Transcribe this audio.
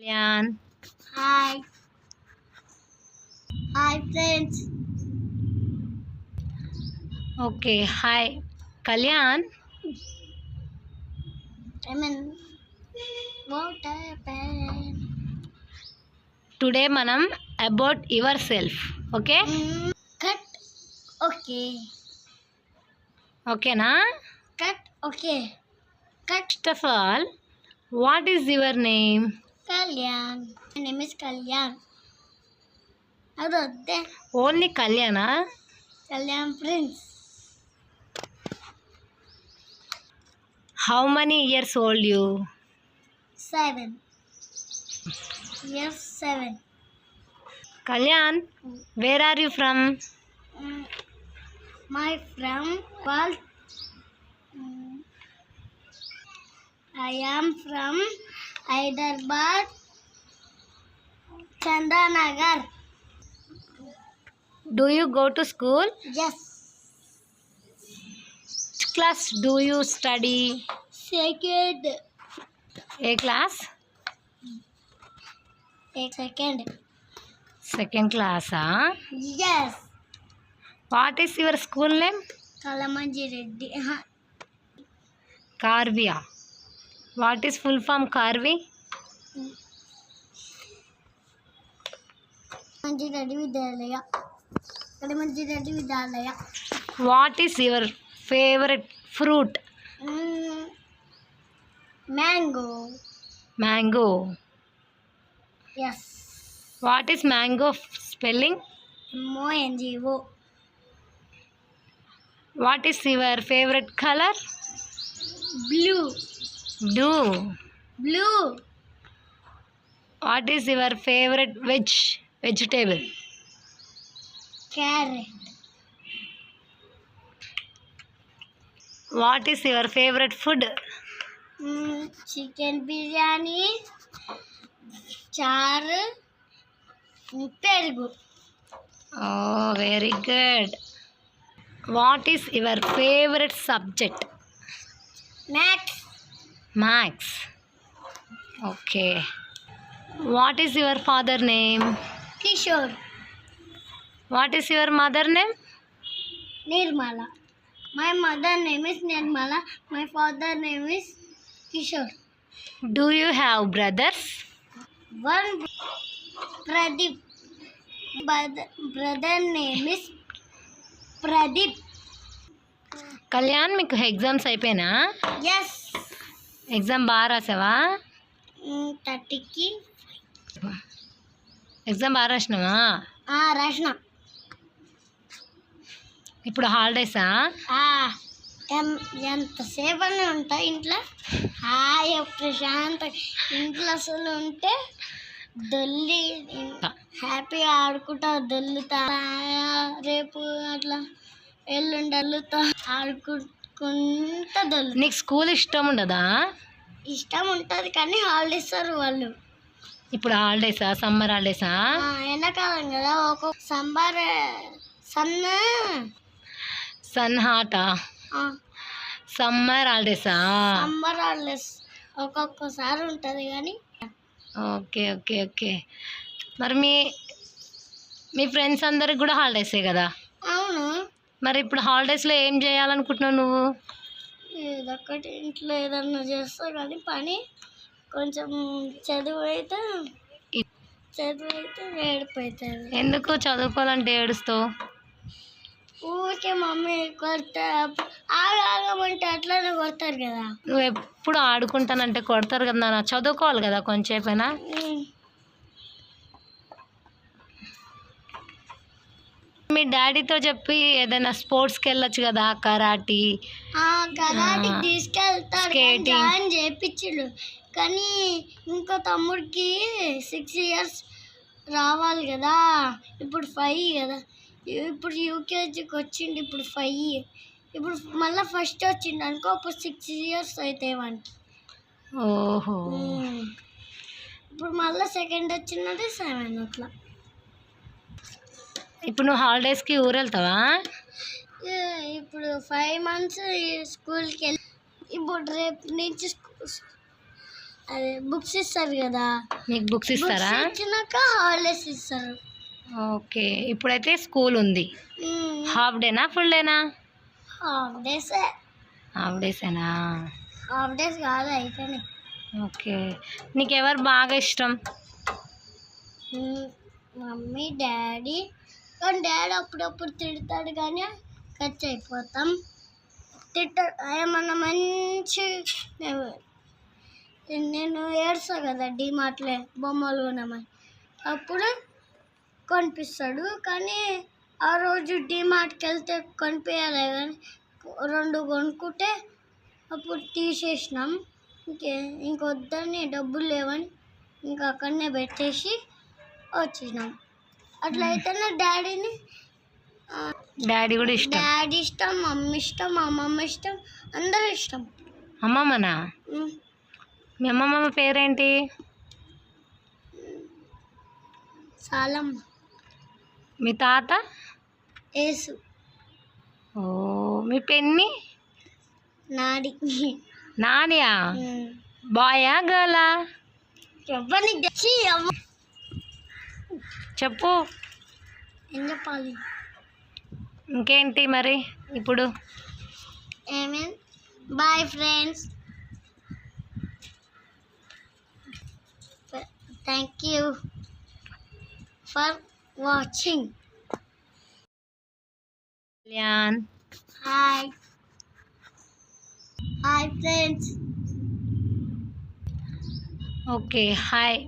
Kalyan. Hi. Hi friends. Okay, hi. Kalyan, What happened? today manam about yourself. Okay? Cut. Okay. Okay na? Cut. Okay. Cut. First of all, what is your name? Kalyan. My name is Kalyan. Adodde. Only Kalyana? Kalyan Prince. How many years old you? 7. Yes, 7. Kalyan, where are you from? My friend called. I am from Hyderabad, Chandanagar. Do you go to school? Yes. Which class do you study? Second. A class? Second. Second class, huh? Yes. What is your school name? Kalamanji Reddy. Karvia. What is full form Karvi? Kalamanji Reddy Vidyalaya. Kalamanji Reddy Vidyalaya. What is your favorite fruit? Mango. Mango. Yes. What is mango spelling? MONGO. What is your favorite color? Blue. Blue. Blue. What is your favorite vegetable? Carrot. What is your favorite food? Chicken biryani. Char. Perugu. Oh, very good. What is your favorite subject? Max. Max. Okay. What is your father name? Kishore. What is your mother name? Nirmala. My mother name is Nirmala. My father name is Kishore. Do you have brothers? One Pradeep. Brother name is Pradeep. Kalyan మీకు exams అయిపోయినా? Yes. Exam బాగా రాసావా? 30కి. Exam బాగా రాసినావా? రాసిన. ఇప్పుడు హాలిడేసా? ఎంతసేపు అని ఉంటా ఇంట్లో హాయ్ ప్రశాంత ఇంట్లో అసలు ఉంటే దొల్లి హ్యాపీగా ఆడుకుంటా దొల్లుతా రేపు అట్లా ఎల్లుండి అల్లుతా ఆడుకుంటా దొల్లు. నీకు స్కూల్ ఇష్టం ఉండదా? ఇష్టం ఉంటుంది కానీ హాలిడేస్ ఇస్తారు వాళ్ళు. ఇప్పుడు హాలిడేసా? సమ్మర్ హాలిడేసా? ఎండాకాలం కదా ఒక్కొక్క సన్ హాటా? సమ్మర్ హాలిడేసా? సమ్మర్ హాలిడేస్ ఒక్కొక్కసారి ఉంటుంది కానీ. Okay okay okay. మరి మీ ఫ్రెండ్స్ అందరికి కూడా హాలిడేసే కదా? అవును. మరి ఇప్పుడు హాలిడేస్లో ఏం చేయాలనుకుంటున్నావు నువ్వు? ఏదొక్కటి ఇంట్లో ఏదన్నా చేస్తా కానీ పని కొంచెం చదువు అయితే ఏడిపోతుంది. ఎందుకు చదువుకోవాలంటే ఏడుస్తావు? ఊరికే మమ్మీ కొడతా ఆగమంటే అట్లానే కొడతారు కదా. నువ్వు ఎప్పుడు ఆడుకుంటానంటే కొడతారు కదా నాన్న, చదువుకోవాలి కదా కొంచెంసేపైనా. మీ డాడీతో చెప్పి ఏదైనా స్పోర్ట్స్కి వెళ్ళొచ్చు కదా, కరాటీ తీసుకెళ్తాడు జాయిన్ చేయించాడు కానీ ఇంకో తమ్ముడికి 6 years రావాలి కదా, ఇప్పుడు 5 కదా, ఇప్పుడు యూకేజీకి వచ్చిండు, ఇప్పుడు 5, ఇప్పుడు మళ్ళీ ఫస్ట్ వచ్చిండు అనుకో అప్పుడు 6 years అవుతాయి వానికి. ఓహో. ఇప్పుడు మళ్ళీ సెకండ్ వచ్చినది 7 అట్లా. ఇప్పుడు నువ్వు హాలిడేస్కి ఊరు వెళ్తావా? ఇప్పుడు 5 months స్కూల్కి వెళ్ళి ఇప్పుడు రేపు నుంచి అదే బుక్స్ ఇస్తారు కదా, మీకు బుక్స్ ఇస్తారా? ఇచ్చినాక హాలిడేస్ ఇస్తారు. ఓకే, ఇప్పుడైతే స్కూల్ ఉంది. హాఫ్ డేనా ఫుల్ డేనా? Half days. హాఫ్ డేసేనా? హాఫ్ డేస్ కాదు, అయిపోయినాయి. ఓకే, నీకు ఎవరు బాగా ఇష్టం? Mummy daddy. కానీ డాడీ అప్పుడప్పుడు తిడతాడు కానీ ఖర్చు అయిపోతాం. తిట్టాడు ఏమన్నా మంచి నేను ఏడ్చా కదా డిమార్ట్లో బొమ్మలు కొనమని, అప్పుడు కొనిపిస్తాడు. కానీ ఆ రోజు డిమార్ట్కి వెళ్తే కొనిపించాలి కానీ 2 కొనుక్కుంటే అప్పుడు తీసేసినాం. ఇంకొద్దని డబ్బులు లేవని ఇంకా అక్కడనే పెట్టేసి వచ్చినాం. అట్లయితేనే డాడీని డాడీ కూడా ఇష్టం? డాడీ ఇష్టం, మమ్మీ ఇష్టం, అమ్మమ్మ ఇష్టం, అందరూ ఇష్టం. అమ్మమ్మనా? మీ అమ్మమ్మ పేరేంటి? సాలమ్మ. మీ తాత? ఏసు. ఓ, మీ పెన్ని? నాడి. నానియా? బాయా గర్లా? ఎవరిని తెచ్చి చెప్పు. ఏం చెప్పాలి? ఇంకేంటి మరి ఇప్పుడు? ఏమేం? Bye friends, thank you for watching. Kalyan. Hi hi friends. Okay, hi.